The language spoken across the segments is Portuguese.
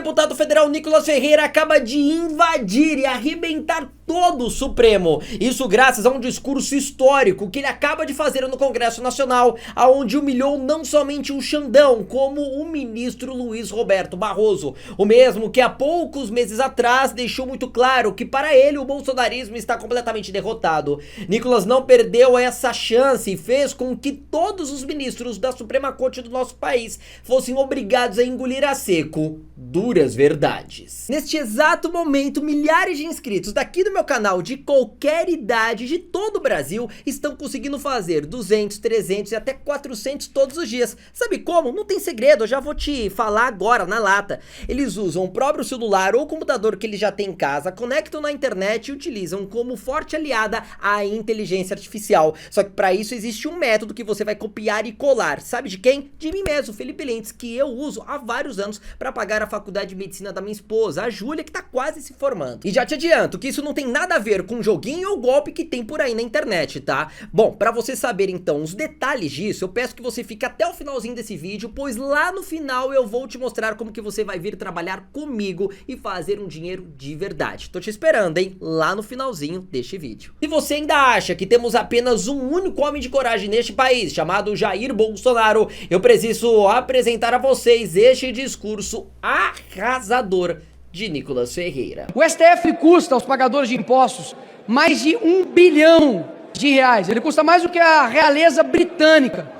deputado federal Nicolas Ferreira acaba de invadir e arrebentar todo o Supremo. Isso graças a um discurso histórico que ele acaba de fazer no Congresso Nacional, aonde humilhou não somente o Xandão, como o ministro Luiz Roberto Barroso. O mesmo que há poucos meses atrás deixou muito claro que para ele o bolsonarismo está completamente derrotado. Nicolas não perdeu essa chance e fez com que todos os ministros da Suprema Corte do nosso país fossem obrigados a engolir a seco duras verdades. Neste exato momento, milhares de inscritos daqui do meu canal, de qualquer idade, de todo o Brasil, estão conseguindo fazer 200, 300 e até 400 todos os dias. Sabe como? Não tem segredo, eu já vou te falar agora na lata. Eles usam o próprio celular ou computador que eles já têm em casa, conectam na internet e utilizam como forte aliada a inteligência artificial. Só que para isso existe um método que você vai copiar e colar. Sabe de quem? De mim mesmo, Felipe Lentz, que eu uso há vários anos para pagar a faculdade de medicina da minha esposa, a Júlia, que tá quase se formando. E já te adianto que isso não tem nada a ver com joguinho ou golpe que tem por aí na internet, tá? Bom, pra você saber então os detalhes disso, eu peço que você fique até o finalzinho desse vídeo, pois lá no final eu vou te mostrar como que você vai vir trabalhar comigo e fazer um dinheiro de verdade. Tô te esperando, hein? Lá no finalzinho deste vídeo. Se você ainda acha que temos apenas um único homem de coragem neste país, chamado Jair Bolsonaro, eu preciso apresentar a vocês este discurso arrasador de Nicolas Ferreira. O STF custa aos pagadores de impostos mais de R$1 bilhão. Ele custa mais do que a realeza britânica.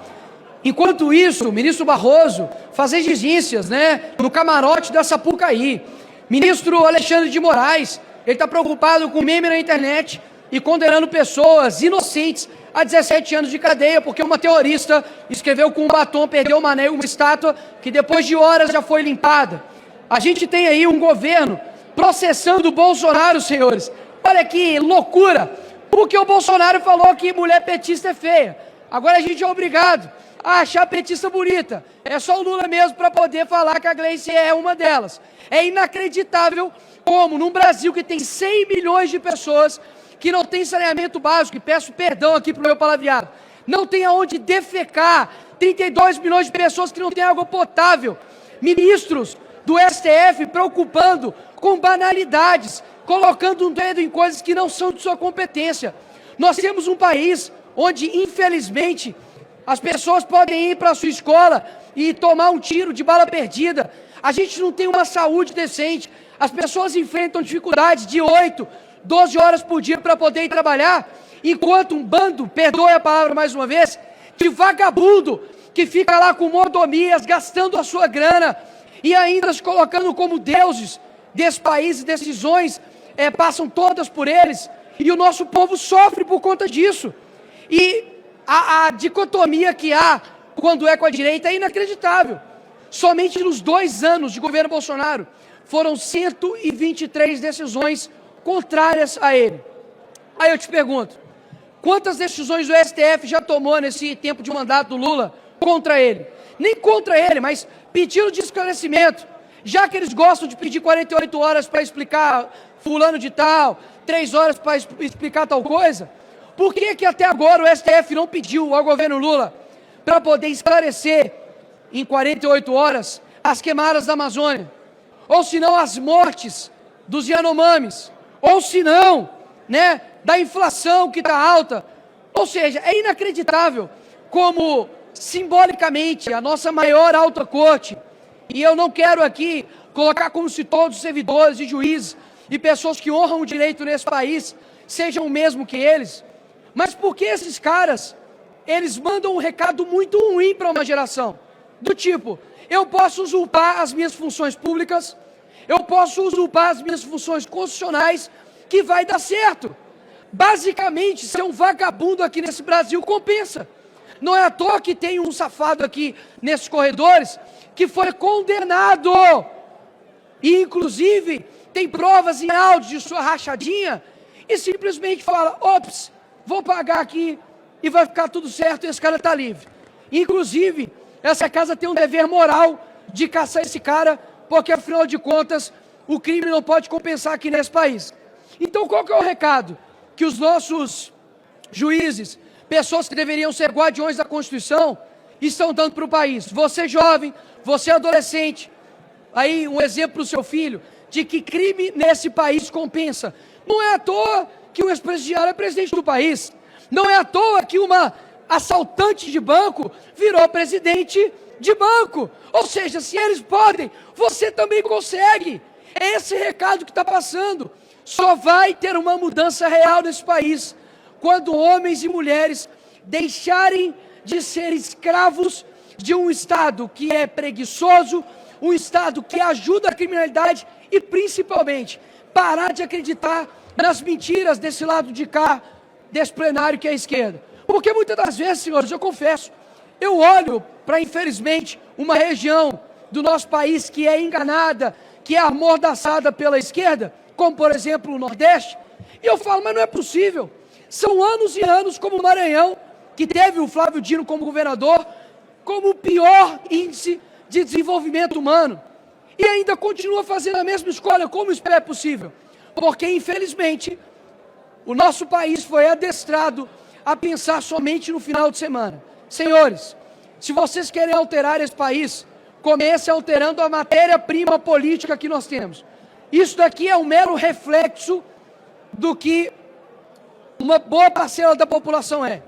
Enquanto isso, o ministro Barroso faz exigências, no camarote da Sapucaí. Ministro Alexandre de Moraes, ele está preocupado com meme na internet e condenando pessoas inocentes a 17 anos de cadeia, porque uma terrorista escreveu com um batom, perdeu uma estátua que depois de horas já foi limpada. A gente tem aí um governo processando o Bolsonaro, senhores. Olha que loucura, porque o Bolsonaro falou que mulher petista é feia. Agora a gente é obrigado a achar petista bonita. É só o Lula mesmo para poder falar que a Gleice é uma delas. É inacreditável como num Brasil que tem 100 milhões de pessoas que não tem saneamento básico, e peço perdão aqui pro meu palavreado, não tem aonde defecar, 32 milhões de pessoas que não têm água potável, ministros do STF preocupando com banalidades, colocando um dedo em coisas que não são de sua competência. Nós temos um país onde, infelizmente, as pessoas podem ir para a sua escola e tomar um tiro de bala perdida. A gente não tem uma saúde decente. As pessoas enfrentam dificuldades de 8, 12 horas por dia para poder ir trabalhar, enquanto um bando, perdoe a palavra mais uma vez, de vagabundo que fica lá com mordomias, gastando a sua grana e ainda se colocando como deuses desse país, e decisões passam todas por eles, e o nosso povo sofre por conta disso. E a dicotomia que há quando é com a direita é inacreditável. Somente nos 2 anos de governo Bolsonaro foram 123 decisões contrárias a ele. Aí eu te pergunto, quantas decisões o STF já tomou nesse tempo de mandato do Lula contra ele? Nem contra ele, mas pedido de esclarecimento. Já que eles gostam de pedir 48 horas para explicar fulano de tal, 3 horas para explicar tal coisa, por que que até agora o STF não pediu ao governo Lula para poder esclarecer em 48 horas as queimadas da Amazônia? Ou se não, as mortes dos Yanomamis? Ou se não, da inflação que está alta? Ou seja, é inacreditável como simbolicamente a nossa maior alta corte, e eu não quero aqui colocar como se todos os servidores e juízes e pessoas que honram o direito nesse país sejam o mesmo que eles, mas porque esses caras, eles mandam um recado muito ruim para uma geração, do tipo, eu posso usurpar as minhas funções públicas, eu posso usurpar as minhas funções constitucionais, que vai dar certo. Basicamente, ser um vagabundo aqui nesse Brasil compensa. Não é à toa que tem um safado aqui nesses corredores que foi condenado. E, inclusive, tem provas em áudio de sua rachadinha e simplesmente fala, ops, vou pagar aqui e vai ficar tudo certo e esse cara está livre. Inclusive, essa casa tem um dever moral de caçar esse cara, porque, afinal de contas, o crime não pode compensar aqui nesse país. Então, qual que é o recado que os nossos juízes, pessoas que deveriam ser guardiões da Constituição, estão dando para o país? Você jovem, você adolescente, aí um exemplo para o seu filho de que crime nesse país compensa. Não é à toa que um ex-presidiário é presidente do país. Não é à toa que uma assaltante de banco virou presidente de banco. Ou seja, se eles podem, você também consegue. É esse recado que está passando. Só vai ter uma mudança real nesse país quando homens e mulheres deixarem de ser escravos de um Estado que é preguiçoso, um Estado que ajuda a criminalidade e, principalmente, parar de acreditar nas mentiras desse lado de cá, desse plenário que é a esquerda. Porque muitas das vezes, senhores, eu confesso, eu olho para, infelizmente, uma região do nosso país que é enganada, que é amordaçada pela esquerda, como, por exemplo, o Nordeste, e eu falo, mas não é possível. São anos e anos, como o Maranhão, que teve o Flávio Dino como governador, como o pior índice de desenvolvimento humano, e ainda continua fazendo a mesma escolha. Como isso é possível? Porque, infelizmente, o nosso país foi adestrado a pensar somente no final de semana. Senhores, se vocês querem alterar esse país, comece alterando a matéria-prima política que nós temos. Isso daqui é um mero reflexo do que uma boa parcela da população é.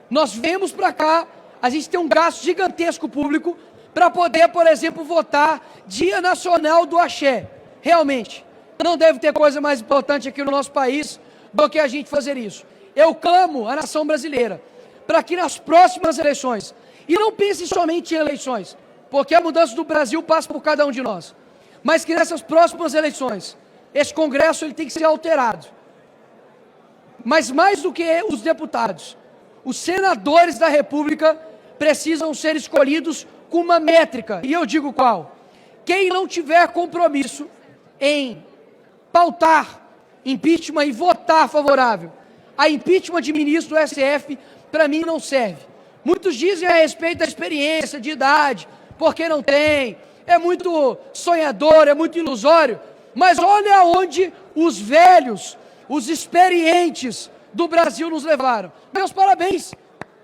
Nós vemos para cá, a gente tem um gasto gigantesco público para poder, por exemplo, votar Dia Nacional do Axé. Realmente, não deve ter coisa mais importante aqui no nosso país do que a gente fazer isso. Eu clamo à nação brasileira para que nas próximas eleições, e não pense somente em eleições, porque a mudança do Brasil passa por cada um de nós, mas que nessas próximas eleições, esse Congresso ele tem que ser alterado. Mas mais do que os deputados, os senadores da República precisam ser escolhidos com uma métrica, e eu digo qual? Quem não tiver compromisso em pautar impeachment e votar favorável a impeachment de ministro do STF, para mim não serve. Muitos dizem a respeito da experiência, de idade, porque não tem, é muito sonhador, é muito ilusório, mas olha onde os velhos, os experientes do Brasil nos levaram. Meus parabéns.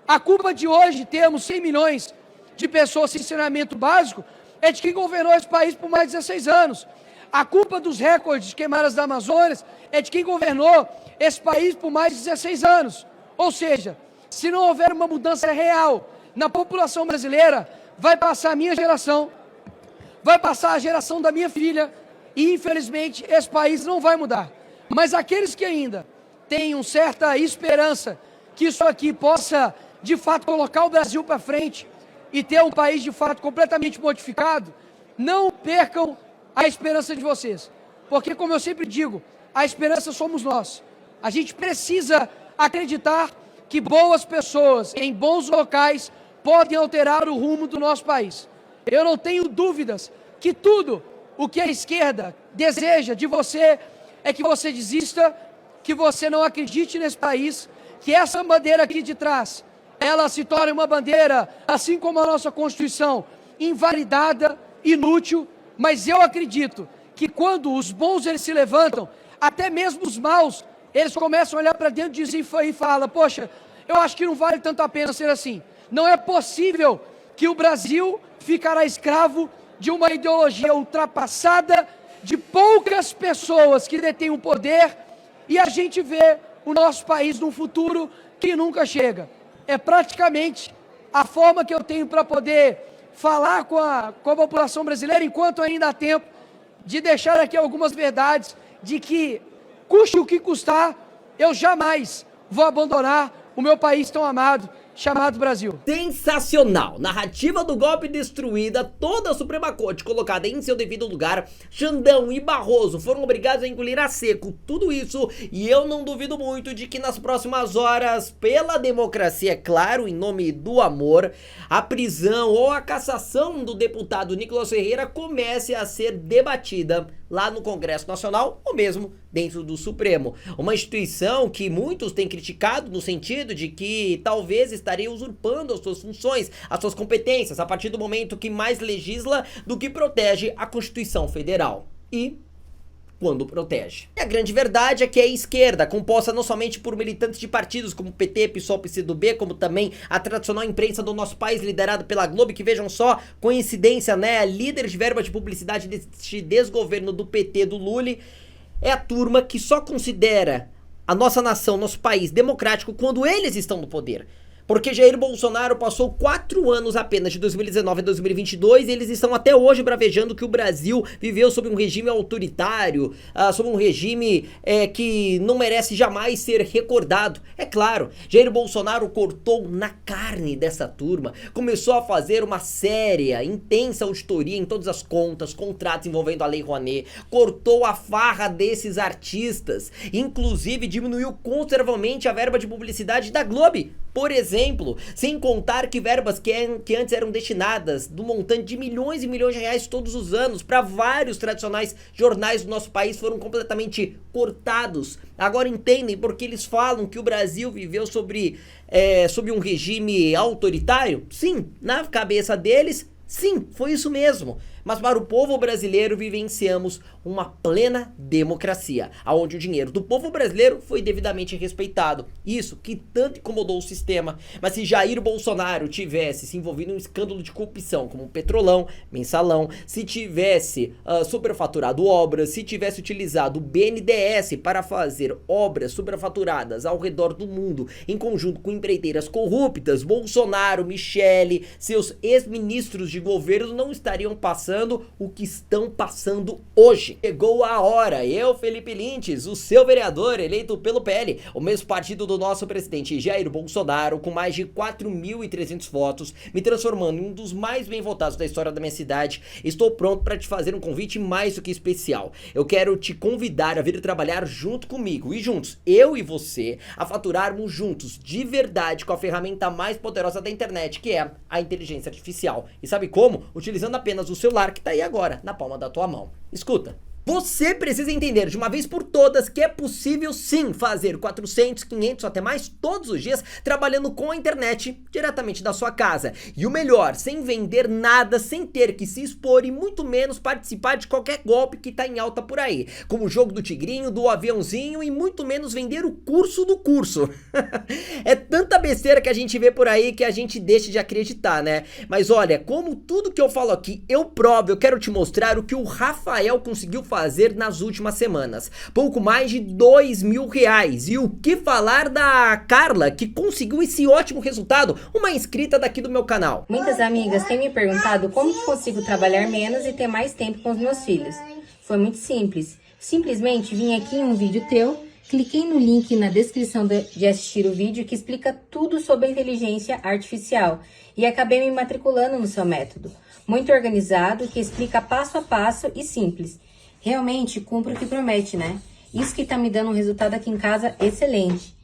A culpa de hoje termos 100 milhões de pessoas sem saneamento básico é de quem governou esse país por mais de 16 anos. A culpa dos recordes de queimadas da Amazônia é de quem governou esse país por mais de 16 anos. Ou seja, se não houver uma mudança real na população brasileira, vai passar a minha geração, vai passar a geração da minha filha, e infelizmente esse país não vai mudar. Mas aqueles que ainda têm uma certa esperança que isso aqui possa, de fato, colocar o Brasil para frente e ter um país, de fato, completamente modificado, não percam a esperança de vocês. Porque, como eu sempre digo, a esperança somos nós. A gente precisa acreditar que boas pessoas em bons locais podem alterar o rumo do nosso país. Eu não tenho dúvidas que tudo o que a esquerda deseja de você é que você desista, que você não acredite nesse país, que essa bandeira aqui de trás, ela se torne uma bandeira, assim como a nossa Constituição, invalidada, inútil, mas eu acredito que quando os bons eles se levantam, até mesmo os maus, eles começam a olhar para dentro de si e falam, poxa, eu acho que não vale tanto a pena ser assim. Não é possível que o Brasil ficará escravo de uma ideologia ultrapassada, de poucas pessoas que detêm o poder, e a gente vê o nosso país num futuro que nunca chega. É praticamente a forma que eu tenho para poder falar com a população brasileira, enquanto ainda há tempo, de deixar aqui algumas verdades, de que, custe o que custar, eu jamais vou abandonar o meu país tão amado, chamado Brasil. Sensacional! Narrativa do golpe destruída, toda a Suprema Corte colocada em seu devido lugar, Xandão e Barroso foram obrigados a engolir a seco tudo isso, e eu não duvido muito de que nas próximas horas, pela democracia, é claro, em nome do amor, a prisão ou a cassação do deputado Nicolas Ferreira comece a ser debatida lá no Congresso Nacional ou mesmo dentro do Supremo. Uma instituição que muitos têm criticado no sentido de que talvez estaria usurpando as suas funções, as suas competências, a partir do momento que mais legisla do que protege a Constituição Federal. E quando protege. E a grande verdade é que a esquerda, composta não somente por militantes de partidos como PT, PSOL, PCdoB, como também a tradicional imprensa do nosso país, liderada pela Globo, que vejam só, coincidência, né, líder de verba de publicidade deste desgoverno do PT, do Lula, é a turma que só considera a nossa nação, nosso país democrático quando eles estão no poder. Porque Jair Bolsonaro passou 4 anos apenas, de 2019 a 2022, e eles estão até hoje bravejando que o Brasil viveu sob um regime autoritário, sob um regime que não merece jamais ser recordado. É claro, Jair Bolsonaro cortou na carne dessa turma, começou a fazer uma séria, intensa auditoria em todas as contas, contratos envolvendo a Lei Rouanet, cortou a farra desses artistas, inclusive diminuiu consideravelmente a verba de publicidade da Globo, por exemplo, sem contar que verbas que antes eram destinadas do montante de milhões e milhões de reais todos os anos para vários tradicionais jornais do nosso país foram completamente cortados. Agora entendem porque eles falam que o Brasil viveu sob um regime autoritário? Sim, na cabeça deles, sim, foi isso mesmo. Mas para o povo brasileiro vivenciamos uma plena democracia, onde o dinheiro do povo brasileiro foi devidamente respeitado. Isso que tanto incomodou o sistema. Mas se Jair Bolsonaro tivesse se envolvido em um escândalo de corrupção, como o Petrolão, Mensalão, se tivesse superfaturado obras, se tivesse utilizado o BNDES para fazer obras superfaturadas ao redor do mundo, em conjunto com empreiteiras corruptas, Bolsonaro, Michele, seus ex-ministros de governo não estariam passando o que estão passando hoje. Chegou a hora, eu, Felipe Lintz, o seu vereador eleito pelo PL, o mesmo partido do nosso presidente Jair Bolsonaro, com mais de 4.300 votos, me transformando em um dos mais bem votados da história da minha cidade. Estou pronto para te fazer um convite mais do que especial. Eu quero te convidar a vir trabalhar junto comigo e juntos, eu e você, a faturarmos juntos, de verdade, com a ferramenta mais poderosa da internet, que é a inteligência artificial. E sabe como? Utilizando apenas o celular que tá aí agora, na palma da tua mão. Escuta. Você precisa entender de uma vez por todas que é possível sim fazer 400, 500 ou até mais todos os dias trabalhando com a internet diretamente da sua casa. E o melhor, sem vender nada, sem ter que se expor e muito menos participar de qualquer golpe que tá em alta por aí. Como o jogo do tigrinho, do aviãozinho e muito menos vender o curso do curso. É tanta besteira que a gente vê por aí que a gente deixa de acreditar, né? Mas olha, como tudo que eu falo aqui eu provo, eu quero te mostrar o que o Rafael conseguiu fazer nas últimas semanas. Pouco mais de R$2.000. E o que falar da Carla, que conseguiu esse ótimo resultado, uma inscrita daqui do meu canal. Muitas amigas têm me perguntado como que consigo trabalhar menos e ter mais tempo com os meus filhos. Foi muito simples. Simplesmente vim aqui em um vídeo teu, cliquei no link na descrição de assistir o vídeo que explica tudo sobre a inteligência artificial e acabei me matriculando no seu método. Muito organizado, que explica passo a passo e simples. Realmente cumpre o que promete, né? Isso que tá me dando um resultado aqui em casa excelente.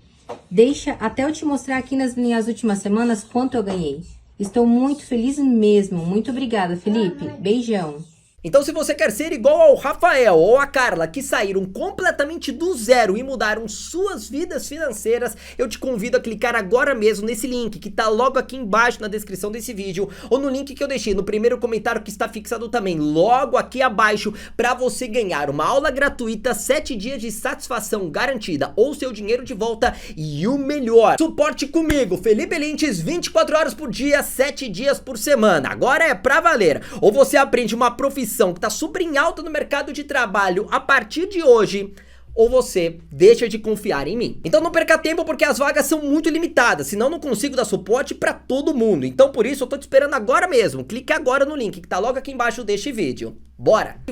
Deixa até eu te mostrar aqui nas minhas últimas semanas quanto eu ganhei. Estou muito feliz mesmo. Muito obrigada, Felipe. Beijão. Então se você quer ser igual ao Rafael ou a Carla, que saíram completamente do zero e mudaram suas vidas financeiras, eu te convido a clicar agora mesmo nesse link que tá logo aqui embaixo na descrição desse vídeo, ou no link que eu deixei no primeiro comentário que está fixado também logo aqui abaixo, para você ganhar uma aula gratuita, 7 dias de satisfação garantida ou seu dinheiro de volta e o melhor, suporte comigo, Felipe Lintz, 24 horas por dia, 7 dias por semana. Agora é pra valer. Ou você aprende uma profissão que tá super em alta no mercado de trabalho a partir de hoje, ou você deixa de confiar em mim. Então não perca tempo porque as vagas são muito limitadas, senão não consigo dar suporte pra todo mundo. Então por isso eu tô te esperando agora mesmo. Clique agora no link que tá logo aqui embaixo deste vídeo. Bora!